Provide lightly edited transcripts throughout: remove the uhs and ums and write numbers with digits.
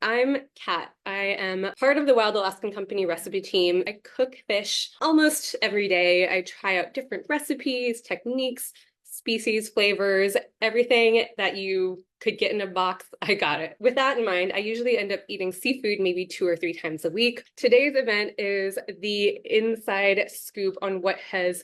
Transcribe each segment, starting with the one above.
I'm Kat. I am part of the Wild Alaskan Company recipe team. I cook fish almost every day. I try out different recipes, techniques, species, flavors, everything that you could get in a box, I got it. With that in mind, I usually end up eating seafood maybe 2 or 3 times a week. Today's event is the inside scoop on what has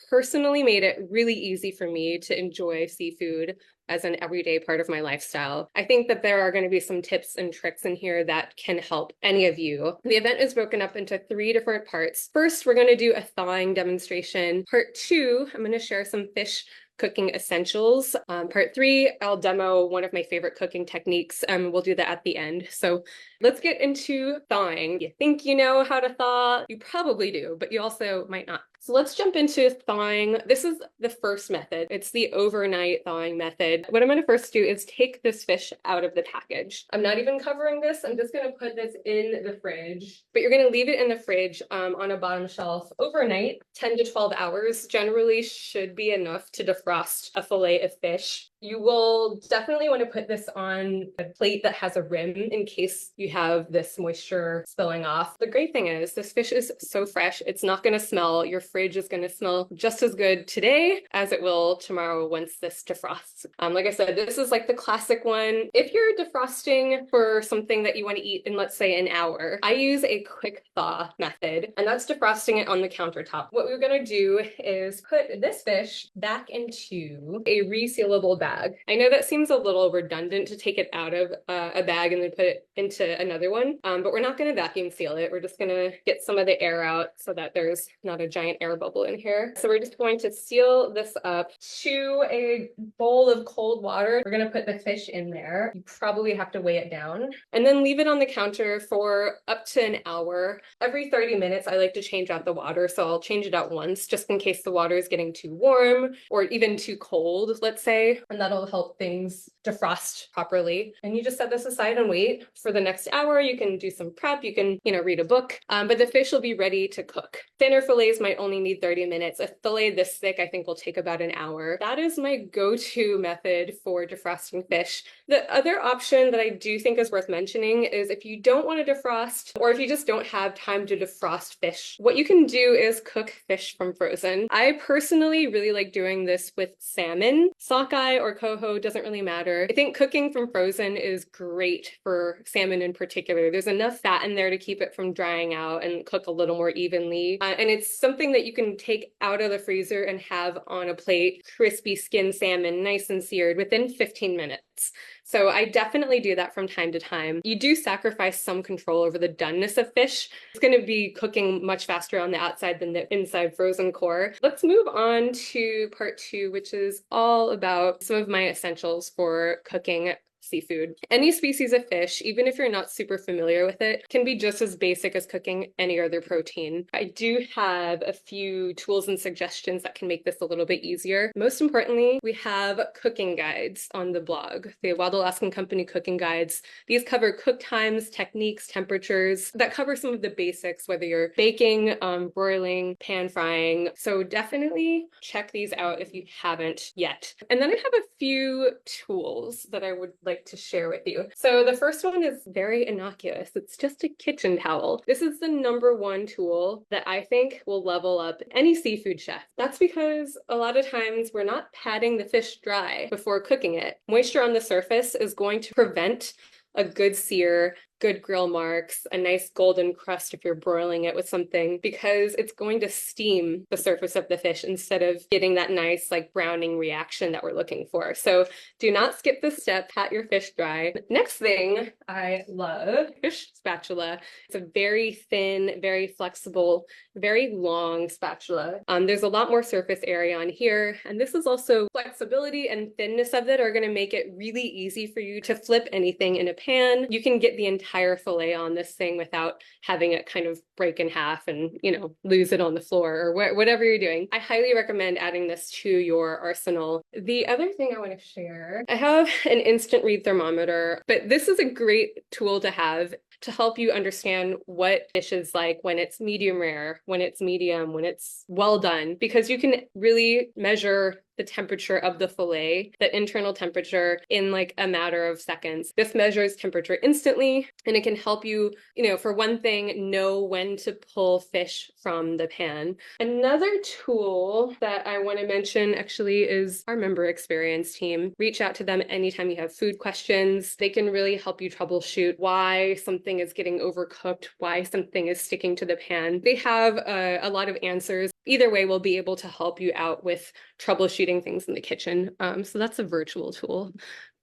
personally made it really easy for me to enjoy seafood as an everyday part of my lifestyle. I think that there are going to be some tips and tricks in here that can help any of you. The event is broken up into 3 different parts. First, we're going to do a thawing demonstration. Part 2, I'm going to share some fish cooking essentials. Part 3, I'll demo one of my favorite cooking techniques. We'll do that at the end. So let's get into thawing. You think you know how to thaw? You probably do, but you also might not. So let's jump into thawing. This is the first method. It's the overnight thawing method. What I'm going to first do is take this fish out of the package. I'm not even covering this. I'm just going to put this in the fridge, but you're going to leave it in the fridge on a bottom shelf overnight. 10 to 12 hours generally should be enough to defrost a fillet of fish. You will definitely want to put this on a plate that has a rim in case you have this moisture spilling off. The great thing is this fish is so fresh, it's not going to smell. Your fridge is going to smell just as good today as it will tomorrow once this defrosts. Like I said, this is like the classic one. If you're defrosting for something that you want to eat in, let's say, an hour, I use a quick thaw method, and that's defrosting it on the countertop. What we're going to do is put this fish back into a resealable bag. I know that seems a little redundant to take it out of a bag and then put it into another one, but we're not going to vacuum seal it. We're just going to get some of the air out so that there's not a giant air bubble in here. So we're just going to seal this up to a bowl of cold water. We're going to put the fish in there. You probably have to weigh it down and then leave it on the counter for up to an hour. Every 30 minutes, I like to change out the water. So I'll change it out once just in case the water is getting too warm or even too cold, let's say. And that'll help things defrost properly. And you just set this aside and wait for the next hour. You can do some prep, you can, read a book, but the fish will be ready to cook. Thinner fillets might only need 30 minutes. A fillet this thick, I think, will take about an hour. That is my go-to method for defrosting fish. The other option that I do think is worth mentioning is if you don't want to defrost, or if you just don't have time to defrost fish, what you can do is cook fish from frozen. I personally really like doing this with salmon, sockeye, or coho, doesn't really matter. I think cooking from frozen is great for salmon in particular. There's enough fat in there to keep it from drying out and cook a little more evenly. And it's something that you can take out of the freezer and have on a plate, crispy skinned salmon, nice and seared within 15 minutes. So I definitely do that from time to time. You do sacrifice some control over the doneness of fish. It's going to be cooking much faster on the outside than the inside frozen core. Let's move on to part 2, which is all about some of my essentials for cooking seafood. Any species of fish, even if you're not super familiar with it, can be just as basic as cooking any other protein. I do have a few tools and suggestions that can make this a little bit easier. Most importantly, we have cooking guides on the blog, the Wild Alaskan Company cooking guides. These cover cook times, techniques, temperatures, that cover some of the basics, whether you're baking, broiling, pan frying. So definitely check these out if you haven't yet. And then I have a few tools that I would like to share with you. So the first one is very innocuous. It's just a kitchen towel. This is the #1 tool that I think will level up any seafood chef. That's because a lot of times we're not patting the fish dry before cooking it. Moisture on the surface is going to prevent a good sear, good grill marks, a nice golden crust if you're broiling it with something, because it's going to steam the surface of the fish instead of getting that nice like browning reaction that we're looking for. So do not skip this step, pat your fish dry. Next thing I love, fish spatula. It's a very thin, very flexible, very long spatula. There's a lot more surface area on here, and this is also flexibility and thinness of it are going to make it really easy for you to flip anything in a pan. You can get the entire fillet on this thing without having it kind of break in half and, lose it on the floor or whatever you're doing. I highly recommend adding this to your arsenal. The other thing I want to share, I have an instant read thermometer, but this is a great tool to have to help you understand what fish is like when it's medium rare, when it's medium, when it's well done, because you can really measure the temperature of the fillet, the internal temperature, in like a matter of seconds. This measures temperature instantly, and it can help you, for one thing, know when to pull fish from the pan. Another tool that I want to mention actually is our member experience team. Reach out to them anytime you have food questions. They can really help you troubleshoot why something is getting overcooked, why something is sticking to the pan. They have a lot of answers. Either way, we'll be able to help you out with troubleshooting things in the kitchen. So that's a virtual tool.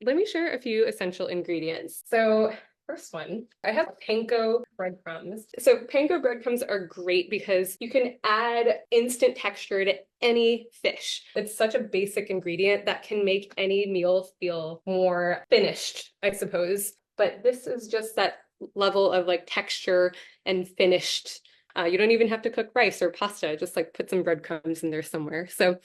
Let me share a few essential ingredients. So first one, I have panko breadcrumbs. So panko breadcrumbs are great because you can add instant texture to any fish. It's such a basic ingredient that can make any meal feel more finished, I suppose. But this is just that level of like texture and finished. You don't even have to cook rice or pasta, just like put some breadcrumbs in there somewhere. So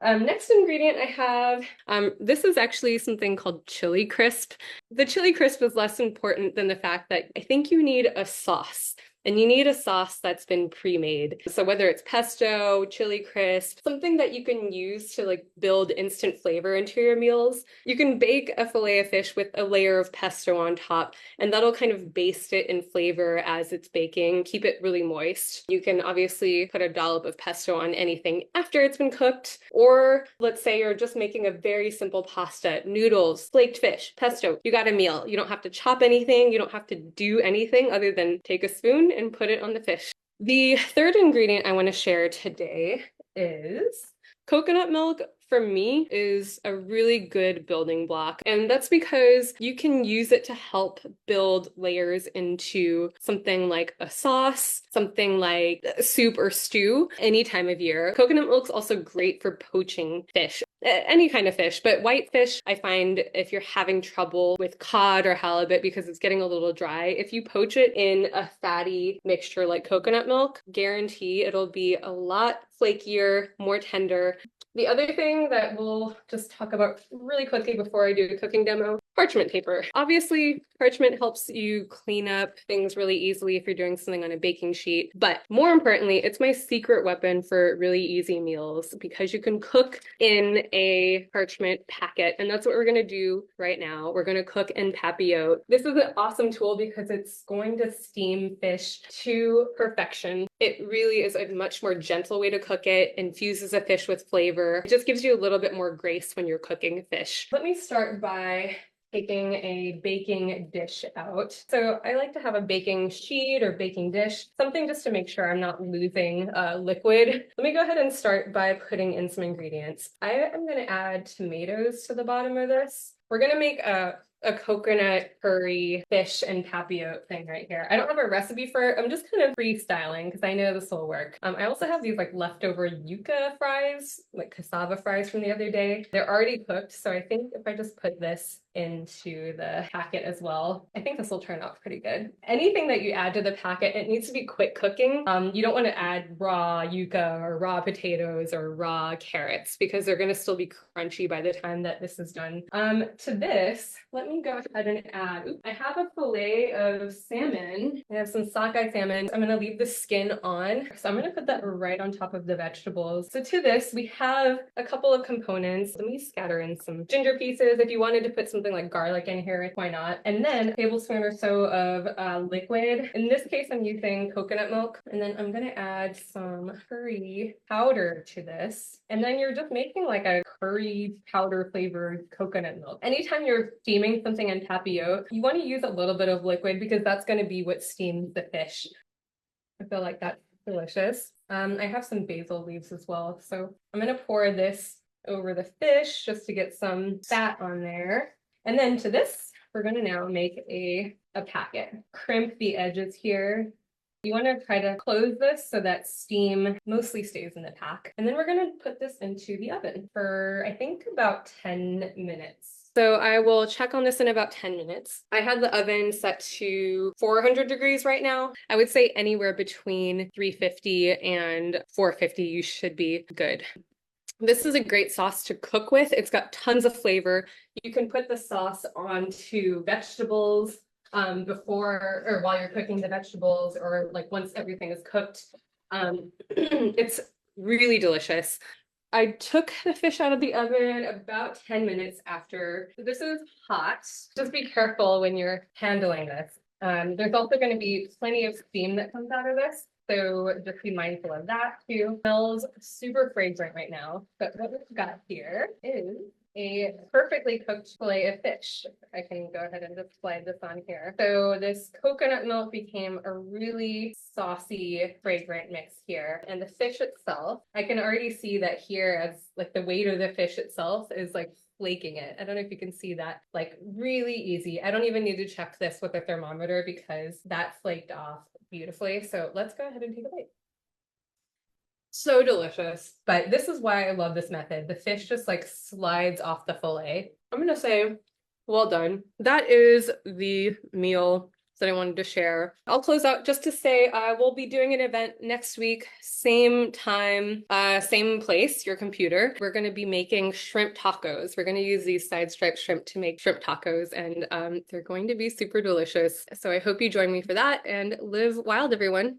next ingredient I have, this is actually something called chili crisp. The chili crisp is less important than the fact that I think you need a sauce. And you need a sauce that's been pre-made. So whether it's pesto, chili crisp, something that you can use to like build instant flavor into your meals. You can bake a fillet of fish with a layer of pesto on top, and that'll kind of baste it in flavor as it's baking, keep it really moist. You can obviously put a dollop of pesto on anything after it's been cooked, or let's say you're just making a very simple pasta, noodles, flaked fish, pesto. You got a meal. You don't have to chop anything. You don't have to do anything other than take a spoon and put it on the fish. The third ingredient I want to share today is coconut milk. For me, is a really good building block. And that's because you can use it to help build layers into something like a sauce, something like a soup or stew any time of year. Coconut milk's also great for poaching fish. Any kind of fish, but white fish, I find if you're having trouble with cod or halibut because it's getting a little dry, if you poach it in a fatty mixture like coconut milk, guarantee it'll be a lot flakier, more tender. The other thing that we'll just talk about really quickly before I do a cooking demo, parchment paper. Obviously, parchment helps you clean up things really easily if you're doing something on a baking sheet. But more importantly, it's my secret weapon for really easy meals because you can cook in a parchment packet. And that's what we're going to do right now. We're going to cook in papillote. This is an awesome tool because it's going to steam fish to perfection. It really is a much more gentle way to cook it, infuses a fish with flavor. It just gives you a little bit more grace when you're cooking fish. Let me start by taking a baking dish out. So I like to have a baking sheet or baking dish, something just to make sure I'm not losing liquid. Let me go ahead and start by putting in some ingredients. I am going to add tomatoes to the bottom of this. We're going to make a coconut curry fish and papillote thing right here. I don't have a recipe for it. I'm just kind of freestyling because I know this will work. I also have these like leftover yuca fries, like cassava fries from the other day. They're already cooked, so I think if I just put this into the packet as well, I think this will turn out pretty good. Anything that you add to the packet, it needs to be quick cooking. You don't want to add raw yuca or raw potatoes or raw carrots because they're going to still be crunchy by the time that this is done. To this, let me go ahead and add, I have a fillet of salmon. I have some sockeye salmon. I'm going to leave the skin on. So I'm going to put that right on top of the vegetables. So to this, we have a couple of components. Let me scatter in some ginger pieces. If you wanted to put something like garlic in here, why not? And then a tablespoon or so of liquid. In this case, I'm using coconut milk. And then I'm going to add some curry powder to this. And then you're just making like a curry powder flavored coconut milk. Anytime you're steaming something in papillote, you want to use a little bit of liquid because that's going to be what steams the fish. I feel like that's delicious. I have some basil leaves as well. So I'm going to pour this over the fish just to get some fat on there. And then to this, we're going to now make a packet. Crimp the edges here. You want to try to close this so that steam mostly stays in the pack. And then we're going to put this into the oven for, I think, about 10 minutes. So I will check on this in about 10 minutes. I had the oven set to 400 degrees right now. I would say anywhere between 350 and 450, you should be good. This is a great sauce to cook with. It's got tons of flavor. You can put the sauce onto vegetables before or while you're cooking the vegetables, or like once everything is cooked. It's really delicious. I took the fish out of the oven about 10 minutes after. This is hot. Just be careful when you're handling this. There's also going to be plenty of steam that comes out of this. So just be mindful of that too. It smells super fragrant right now. But what we've got here is a perfectly cooked fillet of fish. I can go ahead and just slide this on here. So this coconut milk became a really saucy, fragrant mix here. And the fish itself, I can already see that here as like the weight of the fish itself is like flaking it. I don't know if you can see that, like really easy. I don't even need to check this with a thermometer because that flaked off beautifully. So let's go ahead and take a bite. So delicious. But this is why I love this method. The fish just like slides off the fillet. I'm gonna say, well done. That is the meal that I wanted to share. I'll close out just to say we'll be doing an event next week, same time, same place, your computer. We're going to be making shrimp tacos. We're going to use these side striped shrimp to make shrimp tacos, and they're going to be super delicious. So I hope you join me for that, and live wild, everyone.